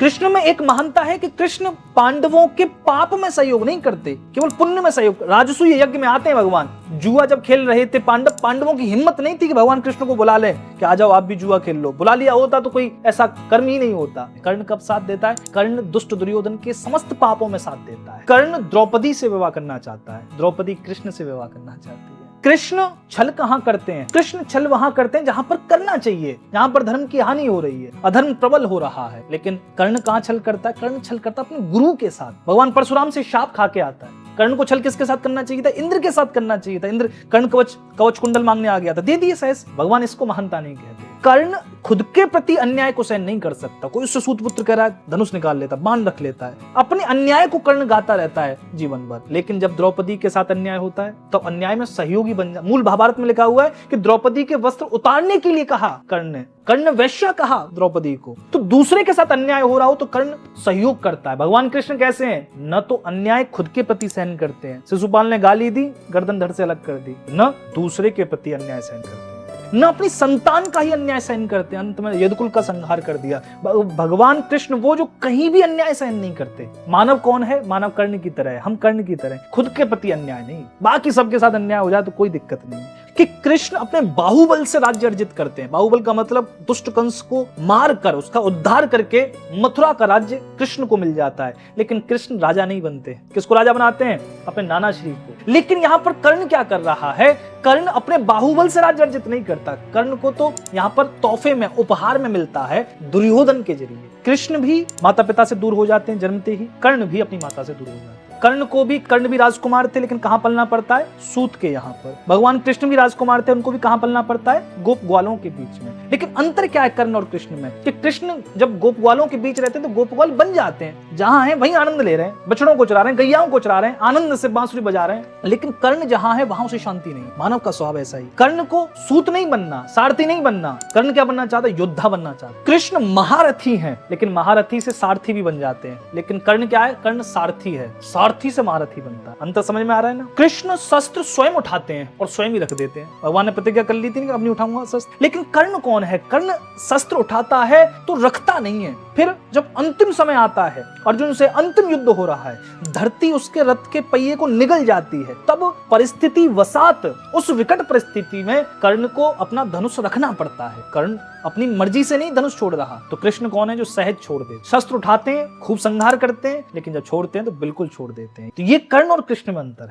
कृष्ण में एक महानता है कि कृष्ण पांडवों के पाप में सहयोग नहीं करते, केवल पुण्य में सहयोग। राजसूय यज्ञ में आते हैं भगवान, जुआ जब खेल रहे थे पांडवों की हिम्मत नहीं थी कि भगवान कृष्ण को बुला ले कि आ जाओ आप भी जुआ खेल लो। बुला लिया होता तो कोई ऐसा कर्म ही नहीं होता। कर्ण कब साथ देता है? कर्ण दुष्ट दुर्योधन के समस्त पापों में साथ देता है। कर्ण द्रौपदी से विवाह करना चाहता है, द्रौपदी कृष्ण से विवाह करना चाहती है। कृष्ण छल कहां करते हैं? कृष्ण छल वहां करते हैं जहां पर करना चाहिए, जहां पर धर्म की हानि हो रही है, अधर्म प्रबल हो रहा है। लेकिन कर्ण कहां छल करता है? कर्ण छल करता है अपने गुरु के साथ। भगवान परशुराम से शाप खा के आता है। कर्ण को छल किसके साथ करना चाहिए था? इंद्र के साथ करना चाहिए था। इंद्र कर्ण कवच कुंडल मांगने आ गया था, दे दिए सहज। भगवान इसको महानता नहीं कहते। कर्ण खुद के प्रति अन्याय को सहन नहीं कर सकता। कोई उससे सूतपुत्र कह रहा है, धनुष निकाल लेता, बाण रख लेता है। अपने अन्याय को कर्ण गाता रहता है जीवन भर। लेकिन जब द्रौपदी के साथ अन्याय होता है तो अन्याय में सहयोगी बन जाता। मूल महाभारत में लिखा हुआ है कि द्रौपदी के वस्त्र उतारने के लिए कहा कर्ण ने, कर्ण वैश्या कहा द्रौपदी को। तो दूसरे के साथ अन्याय हो रहा हो तो कर्ण सहयोग करता है। भगवान कृष्ण कैसे हैं? न तो अन्याय खुद के प्रति सहन करते हैं, शिशुपाल ने गाली दी, गर्दन धड़ से अलग कर दी, न दूसरे के प्रति अन्याय सहन करते हैं, न अपनी संतान का ही अन्याय सहन करते। अंत में यदुकुल का संहार कर दिया। भगवान कृष्ण वो जो कहीं भी अन्याय सहन नहीं करते। मानव कौन है? मानव कर्ण की तरह है। हम कर्ण की तरह, खुद के प्रति अन्याय नहीं, बाकी सबके साथ अन्याय हो जाए तो कोई दिक्कत नहीं है। कि कृष्ण अपने बाहुबल से राज्य अर्जित करते हैं। बाहुबल का मतलब दुष्ट कंस को मार कर उसका उद्धार करके मथुरा का राज्य कृष्ण को मिल जाता है। लेकिन कृष्ण राजा नहीं बनते। किसको राजा बनाते हैं? अपने नाना श्री को। लेकिन यहाँ पर कर्ण क्या कर रहा है? कर्ण अपने बाहुबल से राज्य अर्जित नहीं करता। कर्ण को तो यहाँ पर तोहफे में, उपहार में मिलता है दुर्योधन के जरिए। कृष्ण भी माता पिता से दूर हो जाते हैं जन्मते ही, कर्ण भी अपनी माता से दूर हो जाते हैं। कर्ण भी राजकुमार थे, लेकिन कहां पलना पड़ता है? सूत के यहाँ पर। भगवान कृष्ण भी राजकुमार थे, उनको भी कहां पलना पड़ता है? गोप ग्वालों के बीच में। लेकिन अंतर क्या है कर्ण और कृष्ण में? कि कृष्ण जब गोप ग्वालों के बीच रहते हैं तो गोप ग्वाल बन जाते हैं, जहां हैं वहीं आनंद ले रहे हैं, बछड़ों को चरा रहे हैं, गैयाओं को चरा रहे हैं, आनंद से बांसुरी बजा रहे हैं। लेकिन कर्ण जहां है वहां उसे शांति नहीं। मानव का स्वभाव ऐसा ही। कर्ण को सूत नहीं बनना, सारथी नहीं बनना। कर्ण क्या बनना चाहता है? योद्धा बनना चाहता है। कृष्ण महारथी हैं, लेकिन महारथी से सारथी भी बन जाते हैं। लेकिन कर्ण क्या है? कर्ण सारथी है, सारथी से महारथी बनता है। अंतर समझ में आ रहा है ना? कृष्ण शस्त्र स्वयं उठाते हैं और स्वयं ही रख देते हैं। भगवान ने प्रतिज्ञा कर ली थी कि अब नहीं उठाऊंगा शस्त्र। लेकिन कर्ण कौन है? कर्ण शस्त्र उठाता है तो रखता नहीं है। फिर जब अंतिम समय आता है, अर्जुन से अंतिम युद्ध हो रहा है, धरती उसके रथ के पहिए को निगल जाती है, तब परिस्थिति वसात उस विकट परिस्थिति में कर्ण को अपना धनुष रखना पड़ता है। कर्ण अपनी मर्जी से नहीं धनुष छोड़ रहा। तो कृष्ण कौन है? जो सहज छोड़ दे। शस्त्र उठाते हैं, खूब संहार करते हैं, लेकिन जब छोड़ते हैं तो बिल्कुल छोड़ देते हैं। तो ये कर्ण और कृष्ण में अंतर है।